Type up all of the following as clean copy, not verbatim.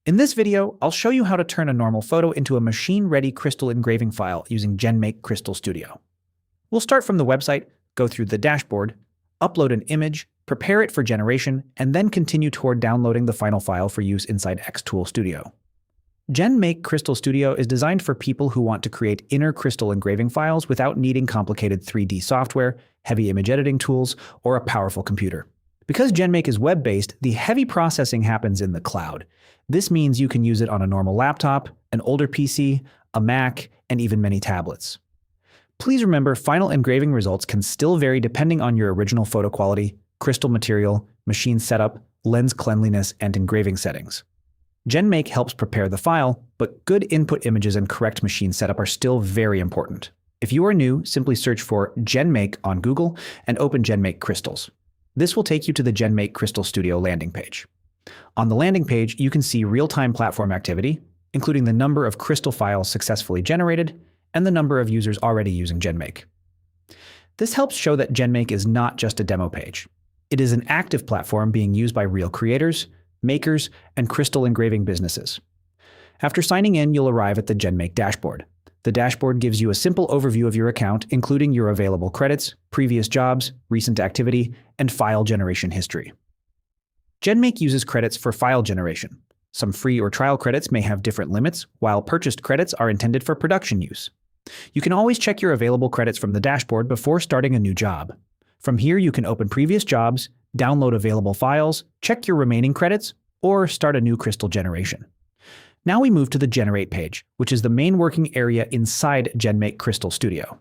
In this video, I'll show you how to turn a normal photo into a machine-ready crystal engraving file using GenMake Crystal Studio. We'll start from the website, go through the dashboard, upload an image, prepare it for generation, and then continue toward downloading the final file for use inside xToolStudio. GenMake Crystal Studio is designed for people who want to create inner crystal engraving files without needing complicated 3D software, heavy image editing tools, or a powerful computer. Because GenMake is web-based, the heavy processing happens in the cloud. This means you can use it on a normal laptop, an older PC, a Mac, and even many tablets. Please remember, final engraving results can still vary depending on your original photo quality, crystal material, machine setup, lens cleanliness, and engraving settings. GenMake helps prepare the file, but good input images and correct machine setup are still very important. If you are new, simply search for GenMake on Google and open GenMake Crystals. This will take you to the GenMake Crystal Studio landing page. On the landing page, you can see real-time platform activity, including the number of crystal files successfully generated and the number of users already using GenMake. This helps show that GenMake is not just a demo page. It is an active platform being used by real creators, makers, and crystal engraving businesses. After signing in, you'll arrive at the GenMake dashboard. The dashboard gives you a simple overview of your account, including your available credits, previous jobs, recent activity, and file generation history. GenMake uses credits for file generation. Some free or trial credits may have different limits, while purchased credits are intended for production use. You can always check your available credits from the dashboard before starting a new job. From here, you can open previous jobs, download available files, check your remaining credits, or start a new crystal generation. Now we move to the Generate page, which is the main working area inside GenMake Crystal Studio.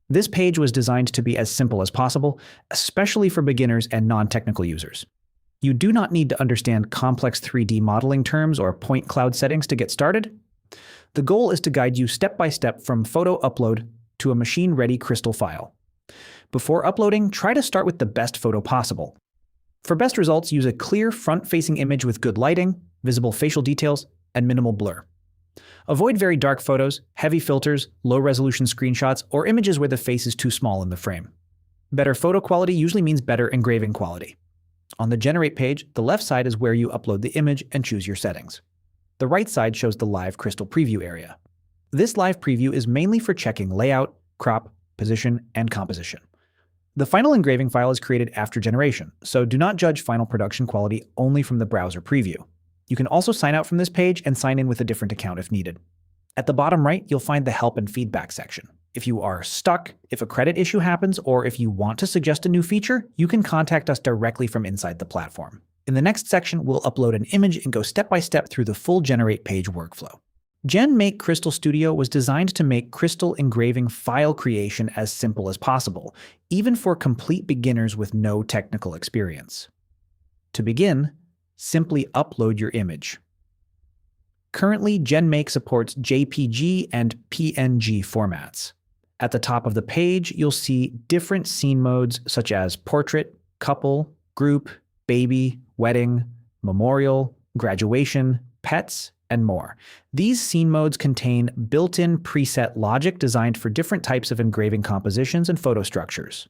This page was designed to be as simple as possible, especially for beginners and non-technical users. You do not need to understand complex 3D modeling terms or point cloud settings to get started. The goal is to guide you step by step from photo upload to a machine-ready crystal file. Before uploading, try to start with the best photo possible. For best results, use a clear front-facing image with good lighting, visible facial details, and minimal blur. Avoid very dark photos, heavy filters, low-resolution screenshots, or images where the face is too small in the frame. Better photo quality usually means better engraving quality. On the Generate page, the left side is where you upload the image and choose your settings. The right side shows the live crystal preview area. This live preview is mainly for checking layout, crop, position, and composition. The final engraving file is created after generation, so do not judge final production quality only from the browser preview. You can also sign out from this page and sign in with a different account if needed. At the bottom right, you'll find the Help and Feedback section. If you are stuck, if a credit issue happens, or if you want to suggest a new feature, you can contact us directly from inside the platform. In the next section, we'll upload an image and go step by step through the full Generate page workflow. GenMake Crystal Studio was designed to make crystal engraving file creation as simple as possible, even for complete beginners with no technical experience. To begin, simply upload your image. Currently, GenMake supports JPG and PNG formats. At the top of the page, you'll see different scene modes such as portrait, couple, group, baby, wedding, memorial, graduation, pets, and more. These scene modes contain built-in preset logic designed for different types of engraving compositions and photo structures.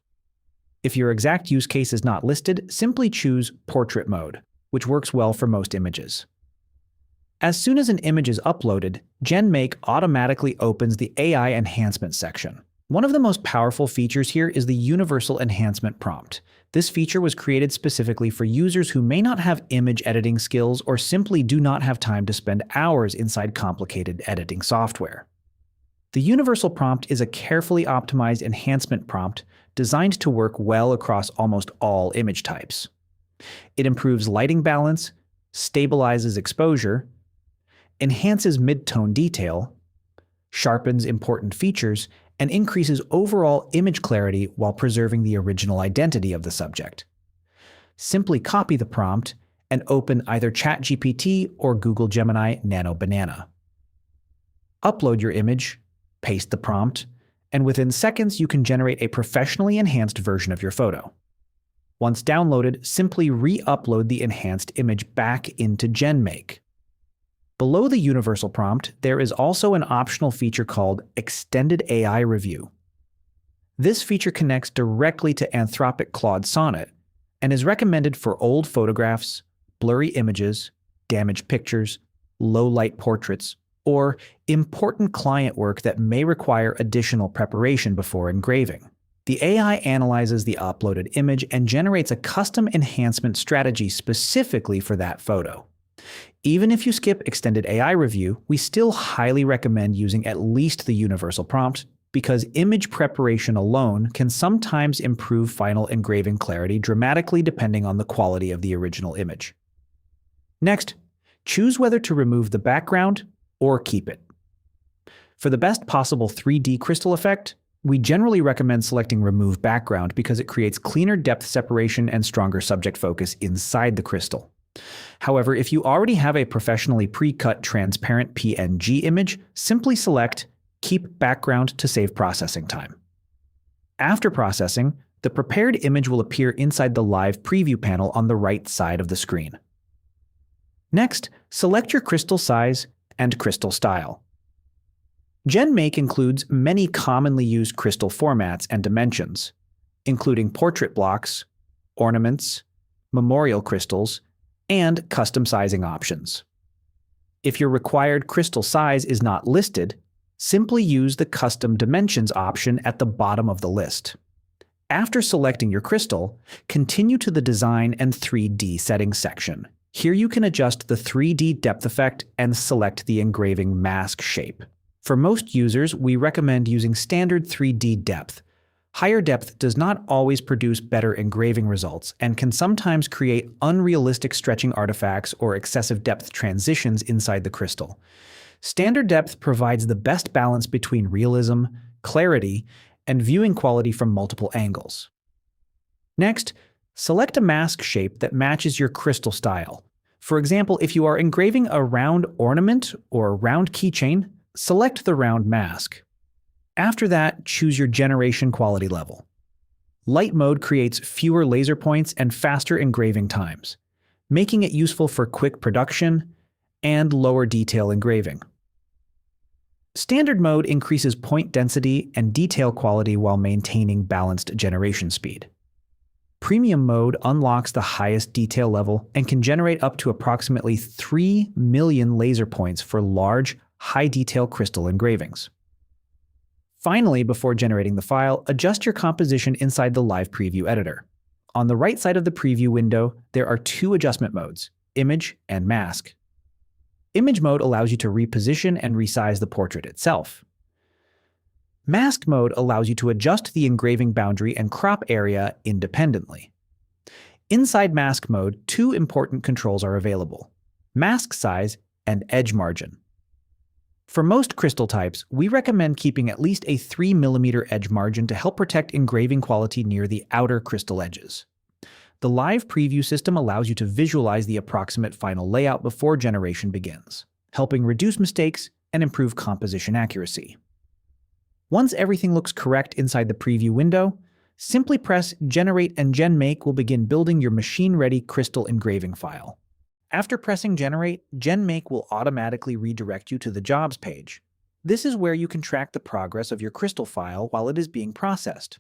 If your exact use case is not listed, simply choose Portrait mode, which works well for most images. As soon as an image is uploaded, GenMake automatically opens the AI enhancement section. One of the most powerful features here is the Universal Enhancement Prompt. This feature was created specifically for users who may not have image editing skills or simply do not have time to spend hours inside complicated editing software. The Universal Prompt is a carefully optimized enhancement prompt designed to work well across almost all image types. It improves lighting balance, stabilizes exposure, enhances mid-tone detail, sharpens important features, and increases overall image clarity while preserving the original identity of the subject. Simply copy the prompt and open either ChatGPT or Google Gemini Nano Banana. Upload your image, paste the prompt, and within seconds you can generate a professionally enhanced version of your photo. Once downloaded, simply re-upload the enhanced image back into GenMake. Below the universal prompt, there is also an optional feature called Extended AI Review. This feature connects directly to Anthropic Claude Sonnet and is recommended for old photographs, blurry images, damaged pictures, low-light portraits, or important client work that may require additional preparation before engraving. The AI analyzes the uploaded image and generates a custom enhancement strategy specifically for that photo. Even if you skip extended AI review, we still highly recommend using at least the universal prompt because image preparation alone can sometimes improve final engraving clarity dramatically depending on the quality of the original image. Next, choose whether to remove the background or keep it. For the best possible 3D crystal effect, we generally recommend selecting Remove Background because it creates cleaner depth separation and stronger subject focus inside the crystal. However, if you already have a professionally pre-cut transparent PNG image, simply select Keep Background to save processing time. After processing, the prepared image will appear inside the live preview panel on the right side of the screen. Next, select your crystal size and crystal style. GenMake includes many commonly used crystal formats and dimensions, including portrait blocks, ornaments, memorial crystals, and custom sizing options. If your required crystal size is not listed, simply use the Custom Dimensions option at the bottom of the list. After selecting your crystal, continue to the Design and 3D Settings section. Here you can adjust the 3D depth effect and select the engraving mask shape. For most users, we recommend using standard 3D depth. Higher depth does not always produce better engraving results and can sometimes create unrealistic stretching artifacts or excessive depth transitions inside the crystal. Standard depth provides the best balance between realism, clarity, and viewing quality from multiple angles. Next, select a mask shape that matches your crystal style. For example, if you are engraving a round ornament or round keychain, select the round mask. After that, choose your generation quality level. Light mode creates fewer laser points and faster engraving times, making it useful for quick production and lower detail engraving. Standard mode increases point density and detail quality while maintaining balanced generation speed. Premium mode unlocks the highest detail level and can generate up to approximately 3 million laser points for large, high-detail crystal engravings. Finally, before generating the file, adjust your composition inside the Live Preview editor. On the right side of the preview window, there are two adjustment modes, Image and Mask. Image mode allows you to reposition and resize the portrait itself. Mask mode allows you to adjust the engraving boundary and crop area independently. Inside mask mode, two important controls are available: mask size and edge margin. For most crystal types, we recommend keeping at least a 3 mm edge margin to help protect engraving quality near the outer crystal edges. The Live Preview system allows you to visualize the approximate final layout before generation begins, helping reduce mistakes and improve composition accuracy. Once everything looks correct inside the preview window, simply press Generate and GenMake will begin building your machine-ready crystal engraving file. After pressing Generate, GenMake will automatically redirect you to the Jobs page. This is where you can track the progress of your crystal file while it is being processed.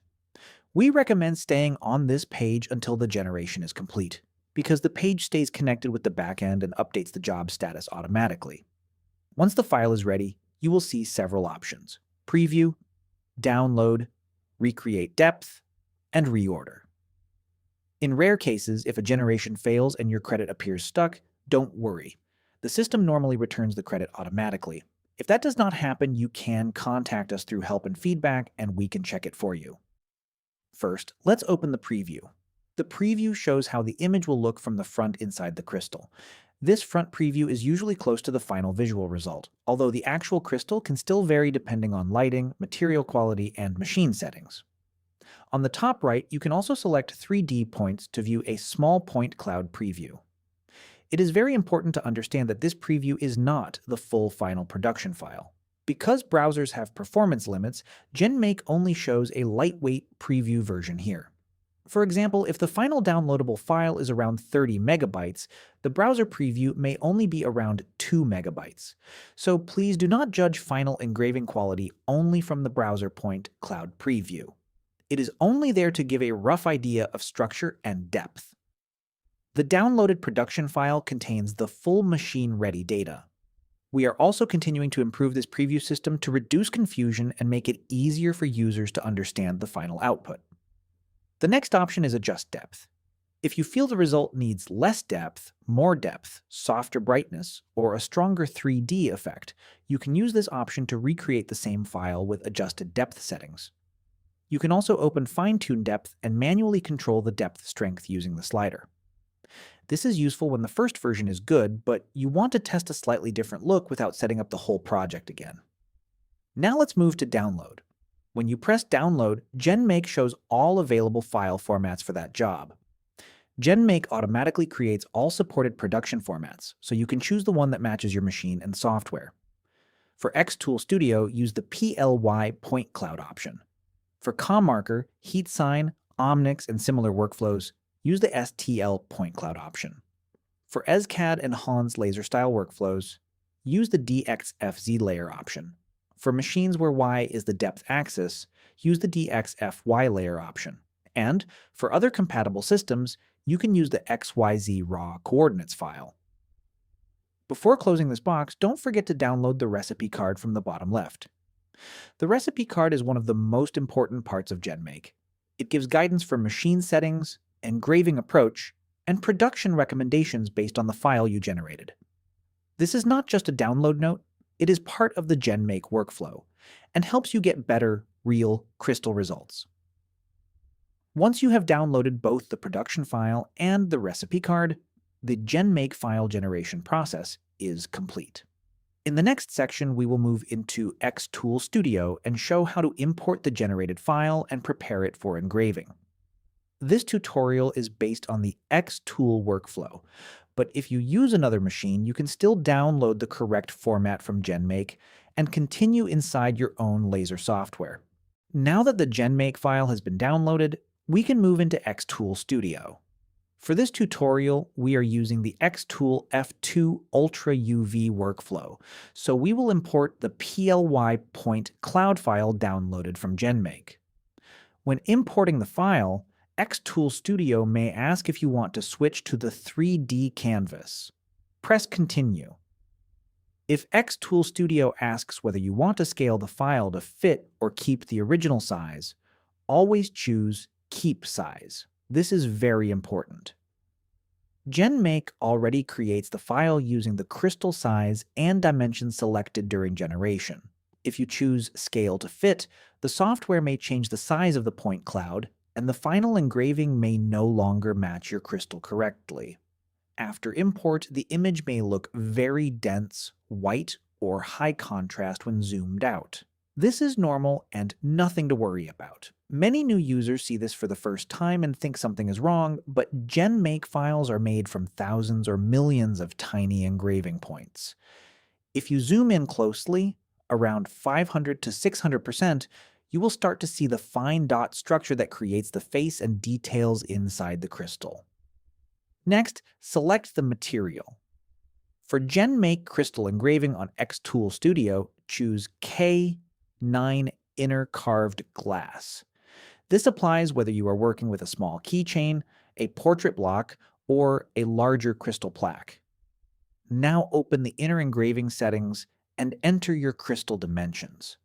We recommend staying on this page until the generation is complete, because the page stays connected with the backend and updates the job status automatically. Once the file is ready, you will see several options: Preview, Download, Recreate Depth, and Reorder. In rare cases, if a generation fails and your credit appears stuck, don't worry. The system normally returns the credit automatically. If that does not happen, you can contact us through help and feedback, and we can check it for you. First, let's open the preview. The preview shows how the image will look from the front inside the crystal. This front preview is usually close to the final visual result, although the actual crystal can still vary depending on lighting, material quality, and machine settings. On the top right, you can also select 3D points to view a small point cloud preview. It is very important to understand that this preview is not the full final production file. Because browsers have performance limits, GenMake only shows a lightweight preview version here. For example, if the final downloadable file is around 30 megabytes, the browser preview may only be around 2 megabytes. So please do not judge final engraving quality only from the browser point cloud preview. It is only there to give a rough idea of structure and depth. The downloaded production file contains the full machine-ready data. We are also continuing to improve this preview system to reduce confusion and make it easier for users to understand the final output. The next option is Adjust Depth. If you feel the result needs less depth, more depth, softer brightness, or a stronger 3D effect, you can use this option to recreate the same file with adjusted depth settings. You can also open Fine-Tune Depth and manually control the depth strength using the slider. This is useful when the first version is good, but you want to test a slightly different look without setting up the whole project again. Now let's move to Download. When you press Download, GenMake shows all available file formats for that job. GenMake automatically creates all supported production formats, so you can choose the one that matches your machine and software. For xToolStudio, use the PLY point cloud option. For ComMarker, HeatSign, Omnix, and similar workflows, use the STL point cloud option. For ESCAD and Hans laser style workflows, use the DXFZ layer option. For machines where Y is the depth axis, use the DXFY layer option. And for other compatible systems, you can use the XYZ raw coordinates file. Before closing this box, don't forget to download the recipe card from the bottom left. The recipe card is one of the most important parts of GenMake. It gives guidance for machine settings, engraving approach, and production recommendations based on the file you generated. This is not just a download note, it is part of the GenMake workflow, and helps you get better, real crystal results. Once you have downloaded both the production file and the recipe card, the GenMake file generation process is complete. In the next section, we will move into xToolStudio and show how to import the generated file and prepare it for engraving. This tutorial is based on the xTool workflow, but if you use another machine, you can still download the correct format from GenMake and continue inside your own laser software. Now that the GenMake file has been downloaded, we can move into xToolStudio. For this tutorial, we are using the xTool F2 Ultra UV workflow, so we will import the PLY point cloud file downloaded from GenMake. When importing the file, xToolStudio may ask if you want to switch to the 3D canvas. Press Continue. If xToolStudio asks whether you want to scale the file to fit or keep the original size, always choose Keep Size. This is very important. GenMake already creates the file using the crystal size and dimensions selected during generation. If you choose Scale to Fit, the software may change the size of the point cloud, and the final engraving may no longer match your crystal correctly. After import, the image may look very dense, white, or high contrast when zoomed out. This is normal and nothing to worry about. Many new users see this for the first time and think something is wrong, but GenMake files are made from thousands or millions of tiny engraving points. If you zoom in closely, around 500 to 600%, you will start to see the fine dot structure that creates the face and details inside the crystal. Next, select the material. For GenMake Crystal Engraving on xToolStudio, choose K9 Inner Carved Glass. This applies whether you are working with a small keychain, a portrait block, or a larger crystal plaque. Now open the inner engraving settings and enter your crystal dimensions.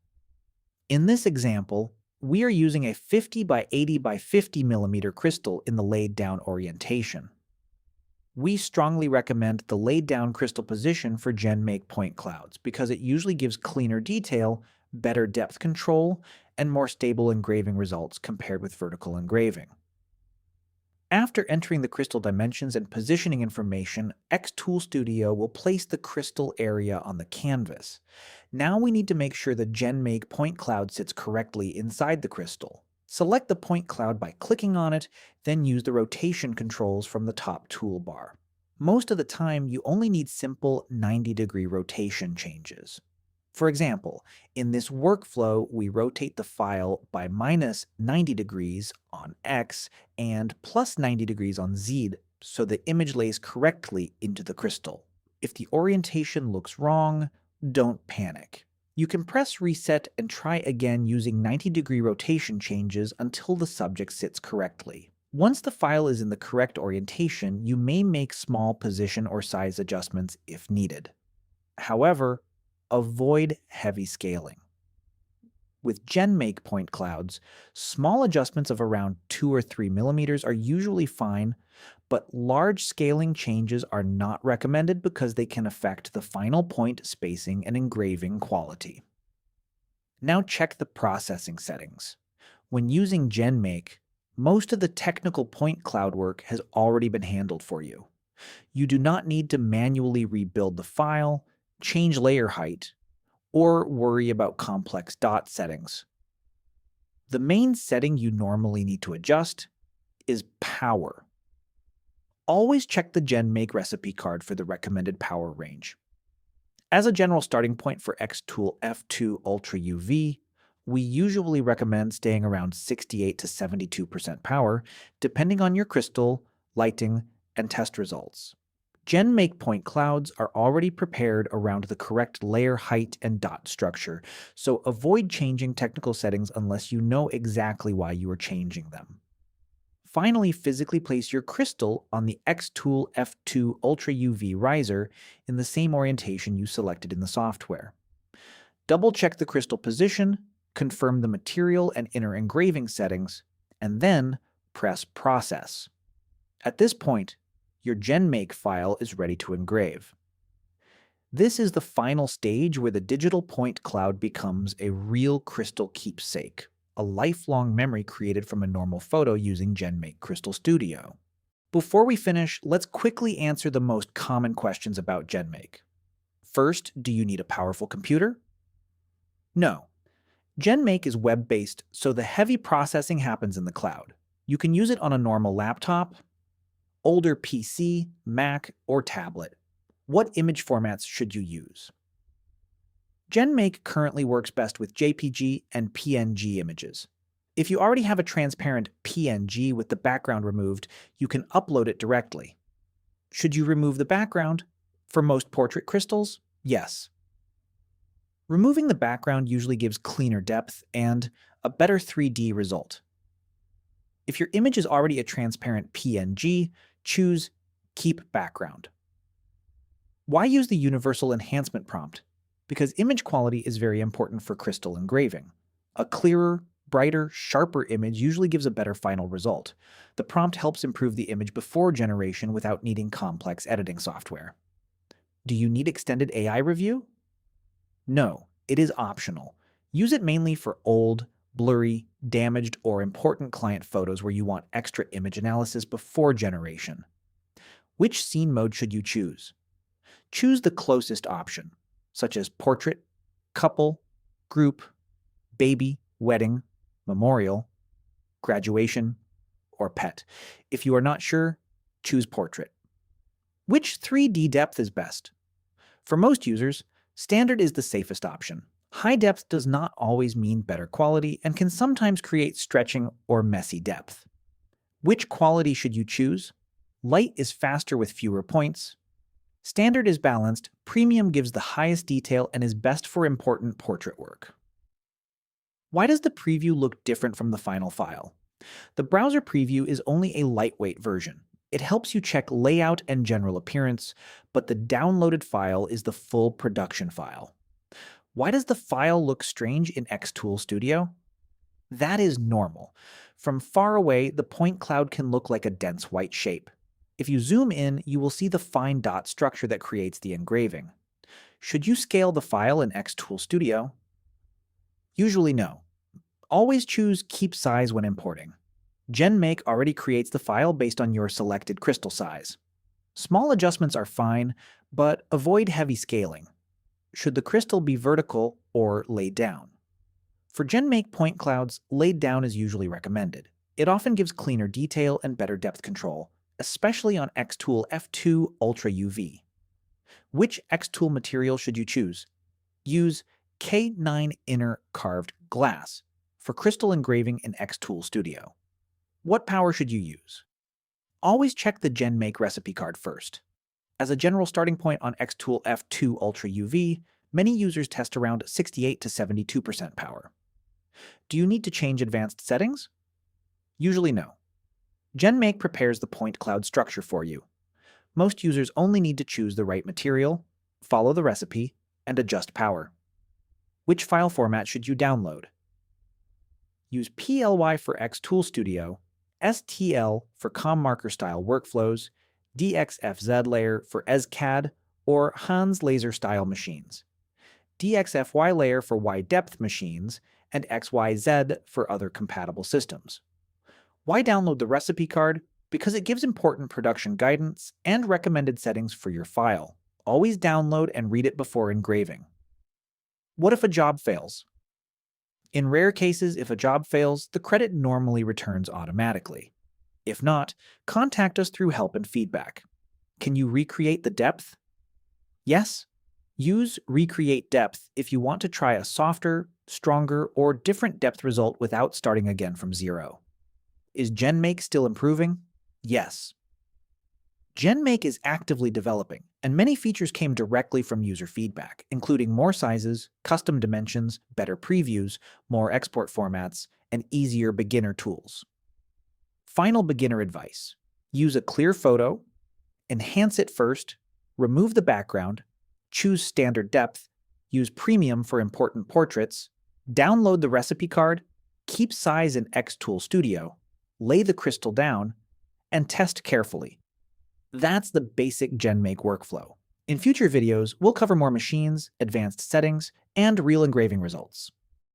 In this example, we are using a 50 by 80 by 50 millimeter crystal in the laid down orientation. We strongly recommend the laid down crystal position for GenMake point clouds because it usually gives cleaner detail, better depth control, and more stable engraving results compared with vertical engraving. After entering the crystal dimensions and positioning information, xToolStudio will place the crystal area on the canvas. Now we need to make sure the GenMake point cloud sits correctly inside the crystal. Select the point cloud by clicking on it, then use the rotation controls from the top toolbar. Most of the time, you only need simple 90-degree rotation changes. For example, in this workflow, we rotate the file by minus 90 degrees on X and plus 90 degrees on Z so the image lays correctly into the crystal. If the orientation looks wrong, don't panic. You can press reset and try again using 90-degree rotation changes until the subject sits correctly. Once the file is in the correct orientation, you may make small position or size adjustments if needed. However, avoid heavy scaling. With GenMake point clouds, small adjustments of around 2 or 3 millimeters are usually fine, but large scaling changes are not recommended because they can affect the final point spacing and engraving quality. Now check the processing settings. When using GenMake, most of the technical point cloud work has already been handled for you. You do not need to manually rebuild the file, change layer height, or worry about complex dot settings. The main setting you normally need to adjust is power. Always check the GenMake recipe card for the recommended power range. As a general starting point for xTool F2 Ultra UV, we usually recommend staying around 68 to 72% power, depending on your crystal, lighting, and test results. GenMake point clouds are already prepared around the correct layer height and dot structure, so avoid changing technical settings unless you know exactly why you are changing them. Finally, physically place your crystal on the xTool F2 Ultra UV riser in the same orientation you selected in the software. Double-check the crystal position, confirm the material and inner engraving settings, and then press Process. At this point, your GenMake file is ready to engrave. This is the final stage where the digital point cloud becomes a real crystal keepsake, a lifelong memory created from a normal photo using GenMake Crystal Studio. Before we finish, let's quickly answer the most common questions about GenMake. First, do you need a powerful computer? No. GenMake is web-based, so the heavy processing happens in the cloud. You can use it on a normal laptop, older PC, Mac, or tablet. What image formats should you use? GenMake currently works best with JPG and PNG images. If you already have a transparent PNG with the background removed, you can upload it directly. Should you remove the background? For most portrait crystals, yes. Removing the background usually gives cleaner depth and a better 3D result. If your image is already a transparent PNG, choose Keep Background. Why use the Universal Enhancement prompt? Because image quality is very important for crystal engraving. A clearer, brighter, sharper image usually gives a better final result. The prompt helps improve the image before generation without needing complex editing software. Do you need extended AI review? No, it is optional. Use it mainly for old, blurry, damaged, or important client photos where you want extra image analysis before generation. Which scene mode should you choose? Choose the closest option, such as portrait, couple, group, baby, wedding, memorial, graduation, or pet. If you are not sure, choose portrait. Which 3D depth is best? For most users, standard is the safest option. High depth does not always mean better quality and can sometimes create stretching or messy depth. Which quality should you choose? Light is faster with fewer points. Standard is balanced, premium gives the highest detail and is best for important portrait work. Why does the preview look different from the final file? The browser preview is only a lightweight version. It helps you check layout and general appearance, but the downloaded file is the full production file. Why does the file look strange in xToolStudio? That is normal. From far away, the point cloud can look like a dense white shape. If you zoom in, you will see the fine dot structure that creates the engraving. Should you scale the file in xToolStudio? Usually no. Always choose Keep Size when importing. GenMake already creates the file based on your selected crystal size. Small adjustments are fine, but avoid heavy scaling. Should the crystal be vertical or laid down? For GenMake point clouds, laid down is usually recommended. It often gives cleaner detail and better depth control, especially on xTool F2 Ultra UV. Which xTool material should you choose? Use K9 Inner Carved Glass for crystal engraving in xToolStudio. What power should you use? Always check the GenMake recipe card first. As a general starting point on xTool F2 Ultra UV, many users test around 68 to 72% power. Do you need to change advanced settings? Usually no. GenMake prepares the point cloud structure for you. Most users only need to choose the right material, Follow the recipe and adjust power. Which file format should you download? Use PLY for xToolStudio, STL for COM marker style workflows, DXFZ layer for ESCAD or Hans laser style machines, DXFY layer for Y depth machines, and XYZ for other compatible systems. Why download the recipe card? Because it gives important production guidance and recommended settings for your file. Always download and read it before engraving. What if a job fails? In rare cases, if a job fails, the credit normally returns automatically. If not, contact us through help and feedback. Can you recreate the depth? Yes? Use Recreate Depth if you want to try a softer, stronger, or different depth result without starting again from zero. Is GenMake still improving? Yes. GenMake is actively developing, and many features came directly from user feedback, including more sizes, custom dimensions, better previews, more export formats, and easier beginner tools. Final beginner advice: use a clear photo, enhance it first, remove the background, choose standard depth, use premium for important portraits, download the recipe card, keep size in xToolStudio, lay the crystal down, and test carefully. That's the basic GenMake workflow. In future videos, we'll cover more machines, advanced settings, and real engraving results.